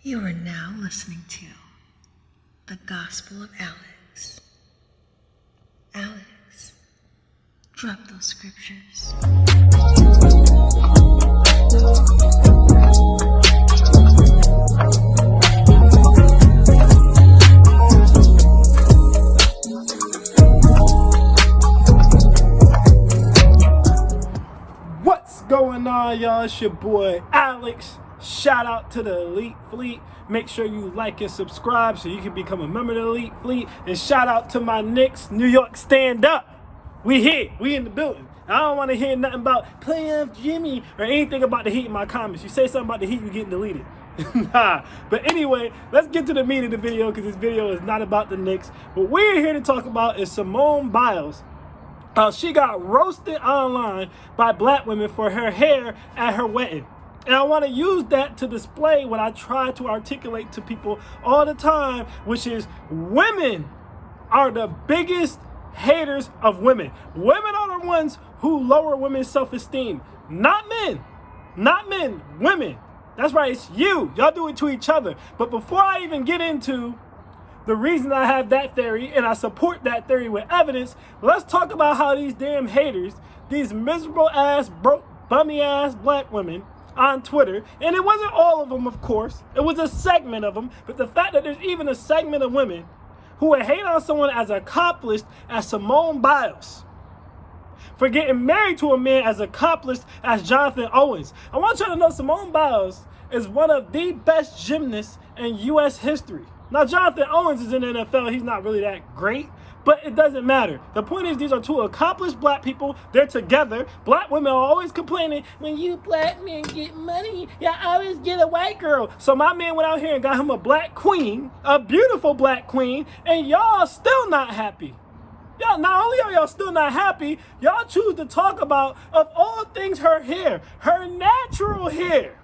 You are now listening to the Gospel of Alex. Alex, drop those scriptures. What's going on, y'all? It's your boy Alex. Shout out to the Elite Fleet. Make sure you like and subscribe so you can become a member of the Elite Fleet. And shout out to my Knicks, New York stand up. We here. We in the building. I don't want to hear nothing about playoff Jimmy or anything about the Heat in my comments. You say something about the Heat, you're getting deleted. Nah. But anyway, let's get to the meat of the video because this video is not about the Knicks. What we're here to talk about is Simone Biles. She got roasted online by black women for her hair at her wedding. And I want to use that to display what I try to articulate to people all the time, which is women are the biggest haters of women. Women are the ones who lower women's self-esteem. Not men. Not men. Women. That's right. It's you. Y'all do it to each other. But before I even get into the reason I have that theory, and I support that theory with evidence, let's talk about how these damn haters, these miserable ass, broke, bummy ass black women on Twitter, and it wasn't all of them, of course, it was a segment of them, but the fact that there's even a segment of women who would hate on someone as accomplished as Simone Biles for getting married to a man as accomplished as Jonathan Owens. I want you to know Simone Biles is one of the best gymnasts in U.S. history. Now, Jonathan Owens is in the NFL. He's not really that great, but it doesn't matter. The point is, these are two accomplished black people. They're together. Black women are always complaining, when you black men get money, you always get a white girl. So my man went out here and got him a black queen, a beautiful black queen, and y'all still not happy. Y'all, not only are y'all still not happy, y'all choose to talk about, of all things, her hair, her natural hair.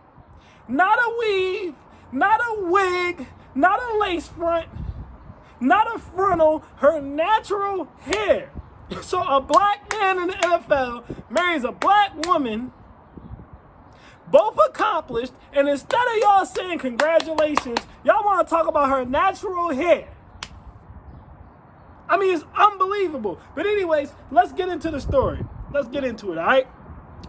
Not a weave, not a wig, not a lace front, not a frontal, her natural hair. So a black man in the NFL marries a black woman, both accomplished, and instead of y'all saying congratulations, y'all want to talk about her natural hair. I mean, it's unbelievable. But anyways, let's get into the story. Let's get into it, all right?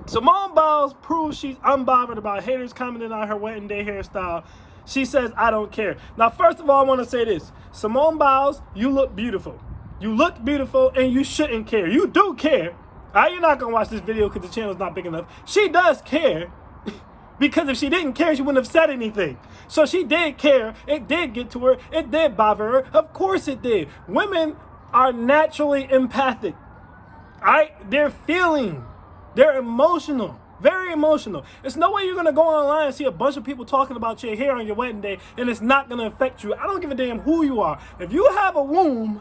Simone Biles proves she's unbothered about haters commenting on her wedding day hairstyle. She says, I don't care. Now, first of all, I want to say this. Simone Biles, you look beautiful. You look beautiful, and you shouldn't care. You do care. All right, you're not going to watch this video because the channel's not big enough. She does care. Because if she didn't care, she wouldn't have said anything. So she did care. It did get to her. It did bother her. Of course it did. Women are naturally empathic. All right? They're feeling. They're emotional. Very emotional. There's no way you're going to go online and see a bunch of people talking about your hair on your wedding day and it's not going to affect you. I don't give a damn who you are. If you have a womb,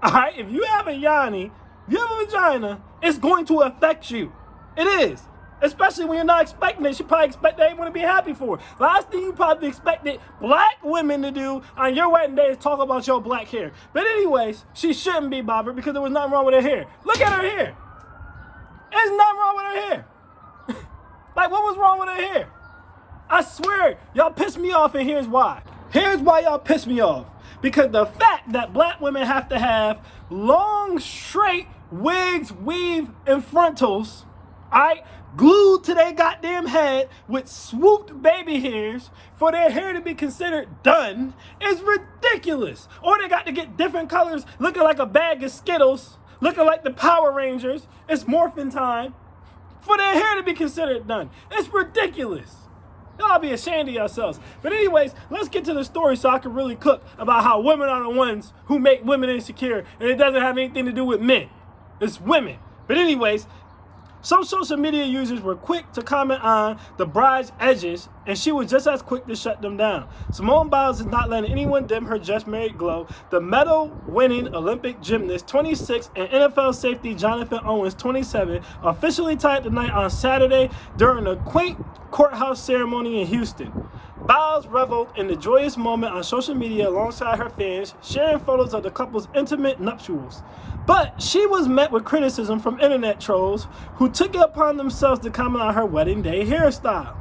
all right, if you have a yoni, if you have a vagina, it's going to affect you. It is. Especially when you're not expecting it. You probably expect everyone to be happy for it. Last thing you probably expected black women to do on your wedding day is talk about your black hair. But anyways, she shouldn't be bothered because there was nothing wrong with her hair. Look at her hair. There's nothing wrong with her hair. Like, what was wrong with her hair? I swear, y'all pissed me off, and here's why. Here's why y'all pissed me off. Because the fact that black women have to have long, straight wigs, weave, and frontals, all right, glued to their goddamn head with swooped baby hairs for their hair to be considered done is ridiculous. Or they got to get different colors, looking like a bag of Skittles, looking like the Power Rangers. It's morphin' time. For their hair to be considered done. It's ridiculous. Y'all be ashamed of yourselves. But anyways, let's get to the story so I can really cook about how women are the ones who make women insecure, and it doesn't have anything to do with men. It's women. But anyways, some social media users were quick to comment on the bride's edges, and she was just as quick to shut them down. Simone Biles is not letting anyone dim her just-married glow. The medal-winning Olympic gymnast, 26, and NFL safety Jonathan Owens, 27, officially tied the night on Saturday during a quaint courthouse ceremony in Houston. Biles reveled in the joyous moment on social media alongside her fans, sharing photos of the couple's intimate nuptials. But she was met with criticism from internet trolls who took it upon themselves to comment on her wedding day hairstyle.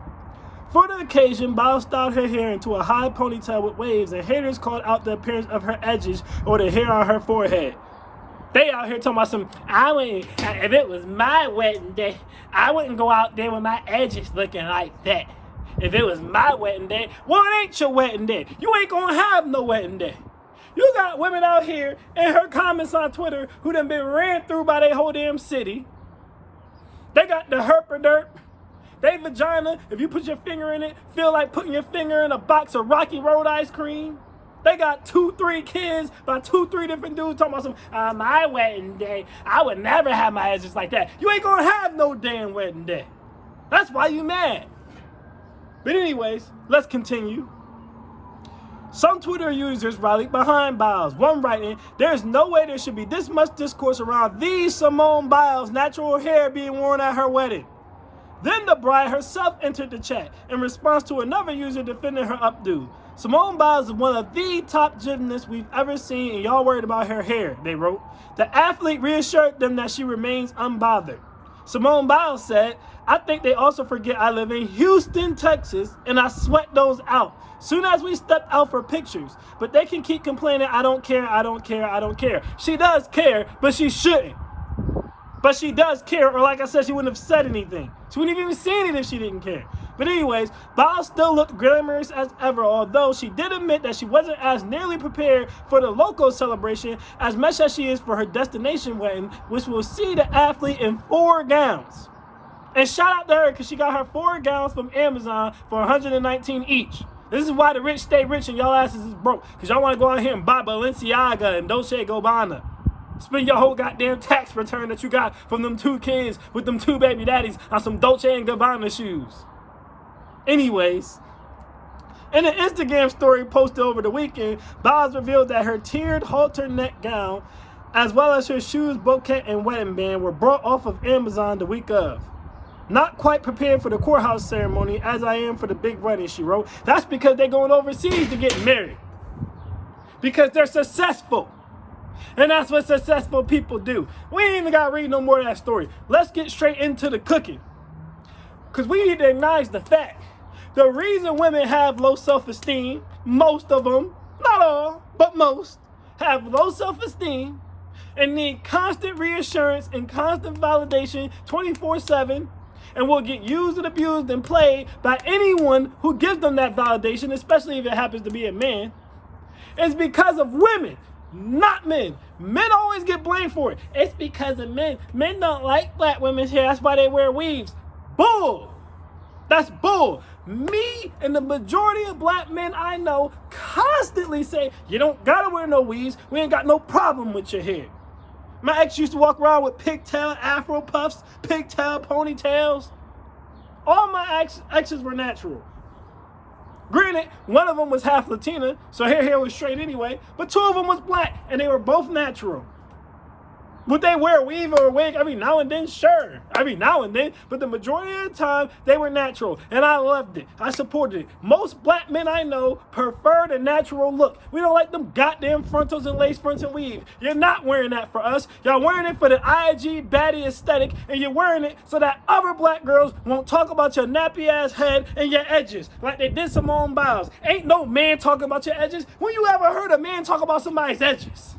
For the occasion, Biles styled her hair into a high ponytail with waves, and haters called out the appearance of her edges or the hair on her forehead. They out here talking about if it was my wedding day, I wouldn't go out there with my edges looking like that. If it was my wedding day, well, it ain't your wedding day. You ain't gonna have no wedding day. You got women out here in her comments on Twitter who done been ran through by their whole damn city. They got the herpaderp. They vagina, if you put your finger in it, feel like putting your finger in a box of Rocky Road ice cream. They got 2-3 kids by 2-3 different dudes talking about my wedding day. I would never have my edges like that. You ain't gonna have no damn wedding day. That's why you mad. But anyways, let's continue. Some Twitter users rallied behind Biles. One writing, there's no way there should be this much discourse around the Simone Biles' natural hair being worn at her wedding. Then the bride herself entered the chat in response to another user defending her updo. Simone Biles is one of the top gymnasts we've ever seen, and y'all worried about her hair, they wrote. The athlete reassured them that she remains unbothered. Simone Biles said, I think they also forget I live in Houston, Texas, and I sweat those out. Soon as we step out for pictures, but they can keep complaining, I don't care, I don't care, I don't care. She does care, but she shouldn't. But she does care, or like I said, she wouldn't have said anything. She wouldn't have even seen it if she didn't care. But anyways, Biles still looked glamorous as ever, although she did admit that she wasn't as nearly prepared for the local celebration as much as she is for her destination wedding, which will see the athlete in 4 gowns. And shout out to her because she got her 4 gowns from Amazon for $119 each. This is why the rich stay rich and y'all asses is broke. Because y'all want to go out here and buy Balenciaga and Dolce & Gabbana. Spend your whole goddamn tax return that you got from them 2 kids with them 2 baby daddies on some Dolce & Gabbana shoes. Anyways, in an Instagram story posted over the weekend, Biles revealed that her tiered halter neck gown, as well as her shoes, bouquet, and wedding band were brought off of Amazon the week of. Not quite prepared for the courthouse ceremony as I am for the big wedding, she wrote. That's because they're going overseas to get married. Because they're successful. And that's what successful people do. We ain't even got to read no more of that story. Let's get straight into the cooking. Because we need to acknowledge the fact. The reason women have low self-esteem, most of them, not all, but most, have low self-esteem and need constant reassurance and constant validation 24/7 and will get used and abused and played by anyone who gives them that validation, especially if it happens to be a man, is because of women. Not men. Men always get blamed for it. It's because of men. Men don't like black women's hair. That's why they wear weaves. Bull. That's bull. Me and the majority of black men I know constantly say, you don't gotta wear no weaves. We ain't got no problem with your hair. My ex used to walk around with pigtail afro puffs, pigtail ponytails. All my exes were natural. Granted, one of them was half Latina, so her hair was straight anyway, but 2 of them was black, and they were both natural. Would they wear a weave or a wig every now and then? Sure, every now and then, but the majority of the time, they were natural, and I loved it. I supported it. Most black men I know prefer the natural look. We don't like them goddamn frontals and lace fronts and weave. You're not wearing that for us. Y'all wearing it for the IG baddie aesthetic, and you're wearing it so that other black girls won't talk about your nappy-ass head and your edges, like they did Simone Biles. Ain't no man talking about your edges. When you ever heard a man talk about somebody's edges?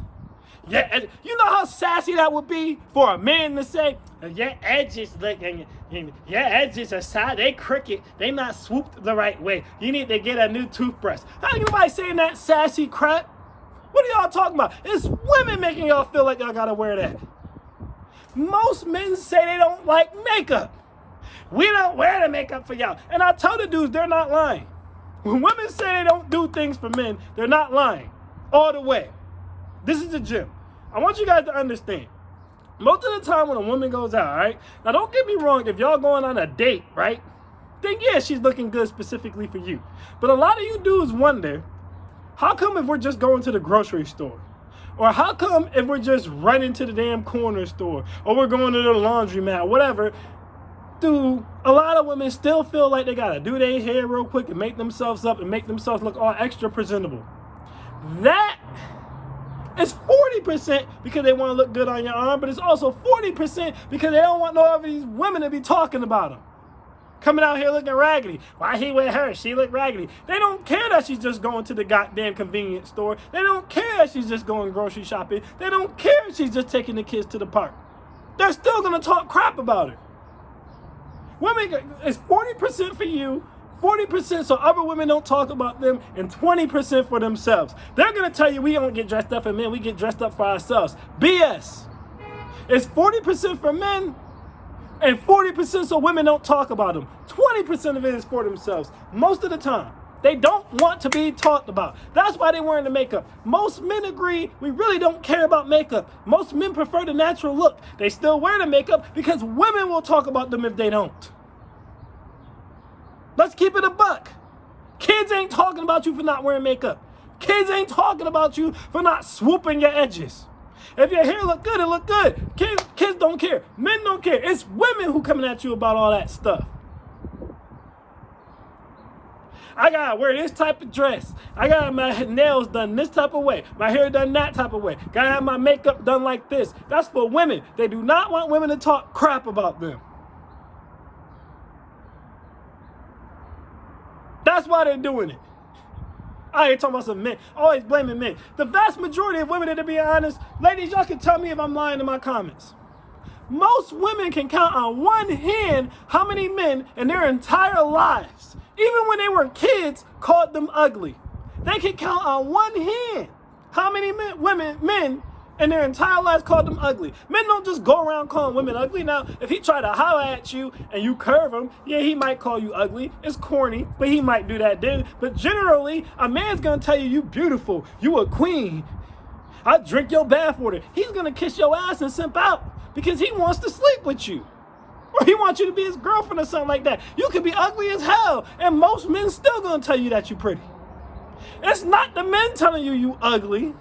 Yeah, you know how sassy that would be for a man to say, your edges look, and your edges are side, they crooked, they not swooped the right way. You need to get a new toothbrush. How anybody saying that sassy crap? What are y'all talking about? It's women making y'all feel like y'all gotta wear that. Most men say they don't like makeup. We don't wear the makeup for y'all. And I tell the dudes, they're not lying. When women say they don't do things for men, they're not lying. All the way. This is the gym. I want you guys to understand. Most of the time when a woman goes out, right? Now don't get me wrong, if y'all going on a date, right? Then yeah, she's looking good specifically for you. But a lot of you dudes wonder, how come if we're just going to the grocery store? Or how come if we're just running to the damn corner store? Or we're going to the laundromat, whatever, do a lot of women still feel like they gotta do their hair real quick and make themselves up and make themselves look all extra presentable? That it's 40% because they want to look good on your arm, but it's also 40% because they don't want no of these women to be talking about them. Coming out here looking raggedy. Why he with her? She look raggedy. They don't care that she's just going to the goddamn convenience store. They don't care that she's just going grocery shopping. They don't care if she's just taking the kids to the park. They're still going to talk crap about her. Women, it's 40% for you, 40% so other women don't talk about them, and 20% for themselves. They're going to tell you we don't get dressed up for men, we get dressed up for ourselves. BS. It's 40% for men, and 40% so women don't talk about them. 20% of it is for themselves. Most of the time. They don't want to be talked about. That's why they're wearing the makeup. Most men agree we really don't care about makeup. Most men prefer the natural look. They still wear the makeup because women will talk about them if they don't. Let's keep it a buck. Kids ain't talking about you for not wearing makeup. Kids ain't talking about you for not swooping your edges. If your hair look good, it look good. Kids don't care. Men don't care. It's women who coming at you about all that stuff. I gotta wear this type of dress. I gotta have my nails done this type of way. My hair done that type of way. Gotta have my makeup done like this. That's for women. They do not want women to talk crap about them. That's why they're doing it. I ain't talking about some men. Always blaming men. The vast majority of women, to be honest, ladies, y'all can tell me if I'm lying in my comments. Most women can count on one hand how many men in their entire lives, even when they were kids, called them ugly. They can count on one hand how many men in their entire lives called them ugly. Men don't just go around calling women ugly. Now, if he try to holler at you and you curve him, yeah, he might call you ugly. It's corny, but he might do that then. But generally, a man's gonna tell you beautiful, you a queen. I drink your bathwater. He's gonna kiss your ass and simp out because he wants to sleep with you. Or he wants you to be his girlfriend or something like that. You could be ugly as hell, and most men still gonna tell you that you're pretty. It's not the men telling you you ugly.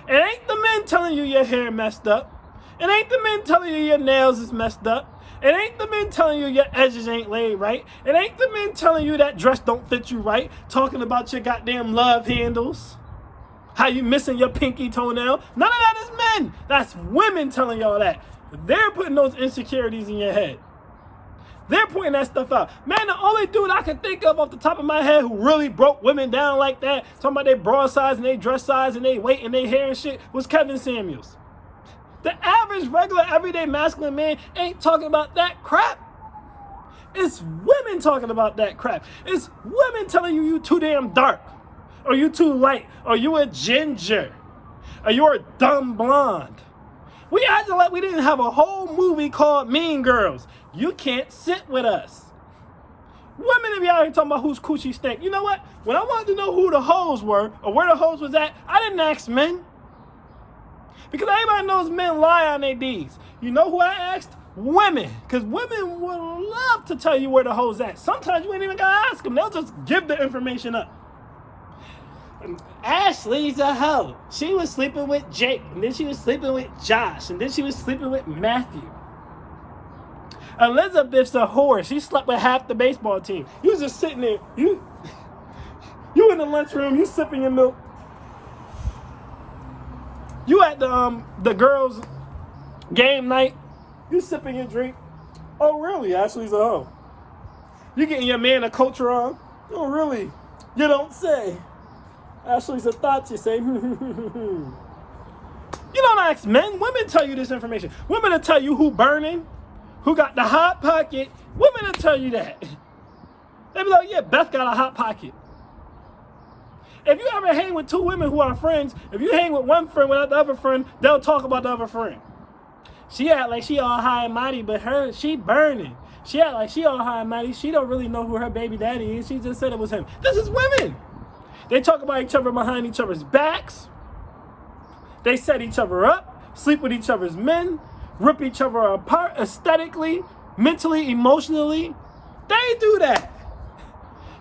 It ain't the men telling you your hair messed up. It ain't the men telling you your nails is messed up. It ain't the men telling you your edges ain't laid right. It ain't the men telling you that dress don't fit you right. Talking about your goddamn love handles. How you missing your pinky toenail. None of that is men. That's women telling y'all that. They're putting those insecurities in your head. They're pointing that stuff out. Man, the only dude I can think of off the top of my head who really broke women down like that, talking about their bra size and their dress size and their weight and their hair and shit, was Kevin Samuels. The average, regular, everyday masculine man ain't talking about that crap. It's women talking about that crap. It's women telling you too damn dark, or you too light, or you a ginger, or you're a dumb blonde. We acted like we didn't have a whole movie called Mean Girls. You can't sit with us. Women be out here talking about whose coochie stink. You know what? When I wanted to know who the hoes were or where the hoes was at, I didn't ask men. Because everybody knows men lie on their deeds. You know who I asked? Women. Because women would love to tell you where the hoes at. Sometimes you ain't even got to ask them. They'll just give the information up. Ashley's a hoe. She was sleeping with Jake, and then she was sleeping with Josh, and then she was sleeping with Matthew. Elizabeth's a whore. She slept with half the baseball team. You was just sitting there. You in the lunchroom. You sipping your milk. You at the girls' game night. You sipping your drink. Oh, really? Ashley's a hoe. You getting your man a culture on. Oh, really? You don't say. Ashley's a thought, you say. You don't ask men. Women tell you this information. Women will tell you who burning, who got the hot pocket. Women will tell you that. They be like, yeah, Beth got a hot pocket. If you ever hang with two women who are friends, if you hang with one friend without the other friend, they'll talk about the other friend. She act like she all high and mighty, but she burning. She act like she all high and mighty. She don't really know who her baby daddy is. She just said it was him. This is women. They talk about each other behind each other's backs. They set each other up, sleep with each other's men, rip each other apart aesthetically, mentally, emotionally. They do that.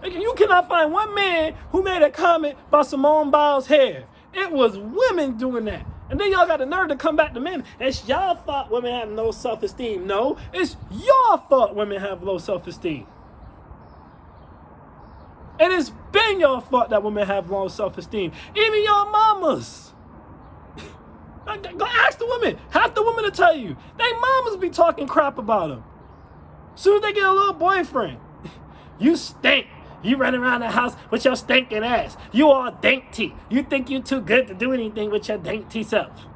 You cannot find one man who made a comment about Simone Biles' hair. It was women doing that. And then y'all got the nerve to come back to men. It's y'all fault women have no self-esteem. No, it's your fault women have low self-esteem. And it's been your fault that women have low self-esteem. Even your mamas. Go ask the women. Half the women will tell you. They mamas be talking crap about them. Soon as they get a little boyfriend. You stink. You run around the house with your stinking ass. You all dainty. You think you too good to do anything with your dainty self.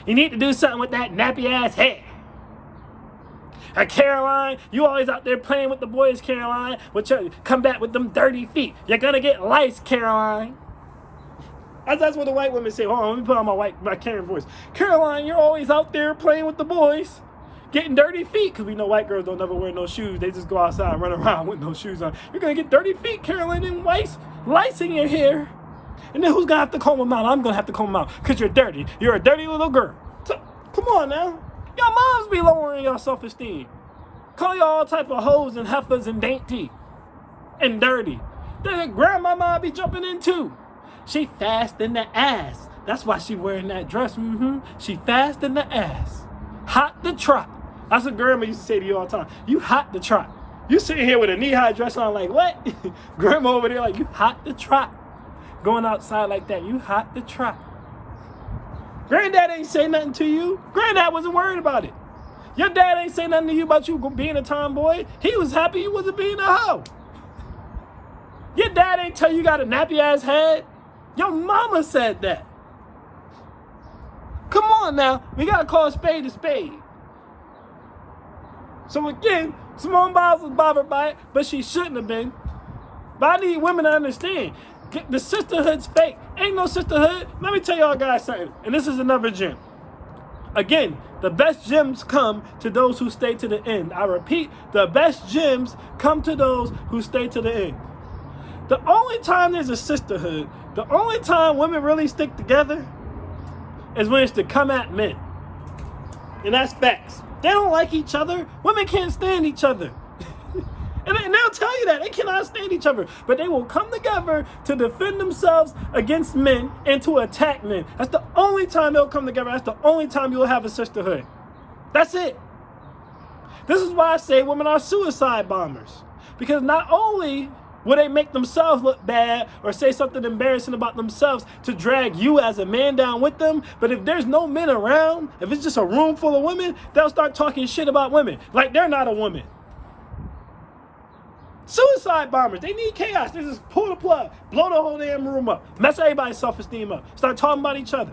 You need to do something with that nappy ass hair. Caroline, you always out there playing with the boys, Caroline. Come back with them dirty feet. You're gonna get lice, Caroline. That's what the white women say. Hold on, let me put on my Karen voice. Caroline, you're always out there playing with the boys, getting dirty feet. Because we know white girls don't never wear no shoes. They just go outside and run around with no shoes on. You're gonna get dirty feet, Caroline, and lice in your hair. And then who's gonna have to comb them out? I'm gonna have to comb them out because you're dirty. You're a dirty little girl. So, come on now. Your moms be lowering your self-esteem. Call you all type of hoes and heifers and dainty and dirty. Then grandmama be jumping in too. She fast in the ass. That's why she wearing that dress. She fast in the ass. Hot to trot. That's what grandma used to say to you all the time. You hot to trot. You sitting here with a knee-high dress on like, what? Grandma over there like, you hot to trot. Going outside like that, you hot to trot. Granddad ain't say nothing to you. Granddad wasn't worried about it. Your dad ain't say nothing to you about you being a tomboy. He was happy you wasn't being a hoe. Your dad ain't tell you got a nappy-ass head. Your mama said that. Come on now. We got to call a spade a spade. So again, Simone Biles was bothered by it, but she shouldn't have been. But I need women to understand. The sisterhood's fake. Ain't no sisterhood. Let me tell y'all guys something. And this is another gem. Again, the best gems come to those who stay to the end. I repeat, the best gems come to those who stay to the end. The only time there's a sisterhood, the only time women really stick together is when it's to come at men. And that's facts. They don't like each other. Women can't stand each other. And they'll tell you that. They cannot stand each other. But they will come together to defend themselves against men and to attack men. That's the only time they'll come together. That's the only time you'll have a sisterhood. That's it. This is why I say women are suicide bombers. Because not only will they make themselves look bad or say something embarrassing about themselves to drag you as a man down with them, but if there's no men around, if it's just a room full of women, they'll start talking shit about women. Like they're not a woman. Suicide bombers, they need chaos. They just pull the plug, blow the whole damn room up, mess everybody's self-esteem up, start talking about each other.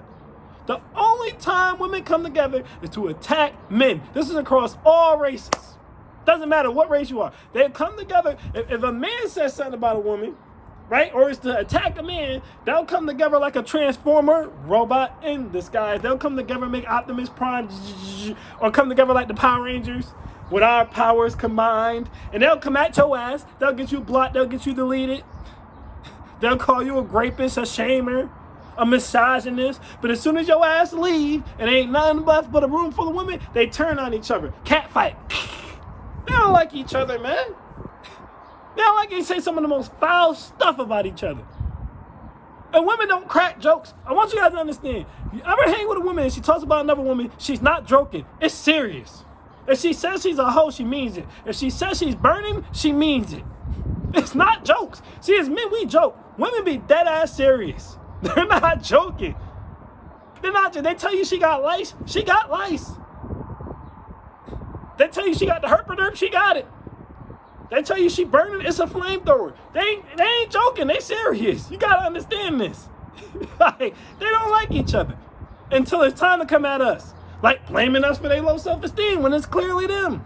The only time women come together is to attack men. This is across all races. Doesn't matter what race you are. They come together. If a man says something about a woman, right, or is to attack a man, they'll come together like a transformer, robot in disguise. They'll come together and make Optimus Prime, or come together like the Power Rangers, with our powers combined, and they'll come at your ass. They'll get you blocked. They'll get you deleted. They'll call you a rapist, a shamer, a misogynist. But as soon as your ass leave, and ain't nothing but a room full of women, they turn on each other. Cat fight. They don't like each other, man. They don't like to say some of the most foul stuff about each other. And women don't crack jokes. I want you guys to understand. You ever hang with a woman and she talks about another woman, she's not joking. It's serious. If she says she's a hoe, she means it. If she says she's burning, she means it. It's not jokes. See, as men, we joke. Women be dead ass serious. They're not joking. They're not. They tell you she got lice. She got lice. They tell you she got the herpederm. She got it. They tell you she burning. It's a flamethrower. They ain't joking. They serious. You gotta understand this. Like, they don't like each other until it's time to come at us. Like blaming us for their low self-esteem when it's clearly them.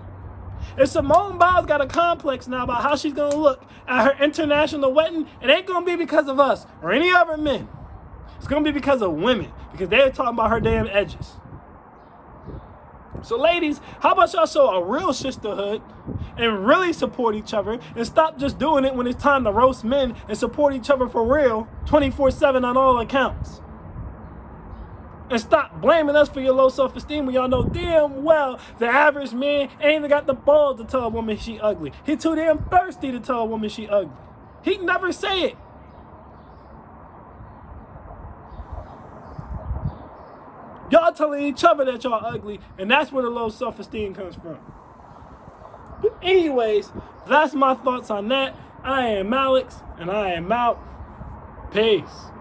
If Simone Biles got a complex now about how she's going to look at her international wedding, it ain't going to be because of us or any other men. It's going to be because of women, because they're talking about her damn edges. So ladies, how about y'all show a real sisterhood and really support each other and stop just doing it when it's time to roast men and support each other for real 24/7 on all accounts. And stop blaming us for your low self-esteem when y'all know damn well the average man ain't even got the balls to tell a woman she ugly. He too damn thirsty to tell a woman she ugly. He'd never say it. Y'all telling each other that y'all ugly, and that's where the low self-esteem comes from. But anyways, that's my thoughts on that. I am Alex, and I am out. Peace.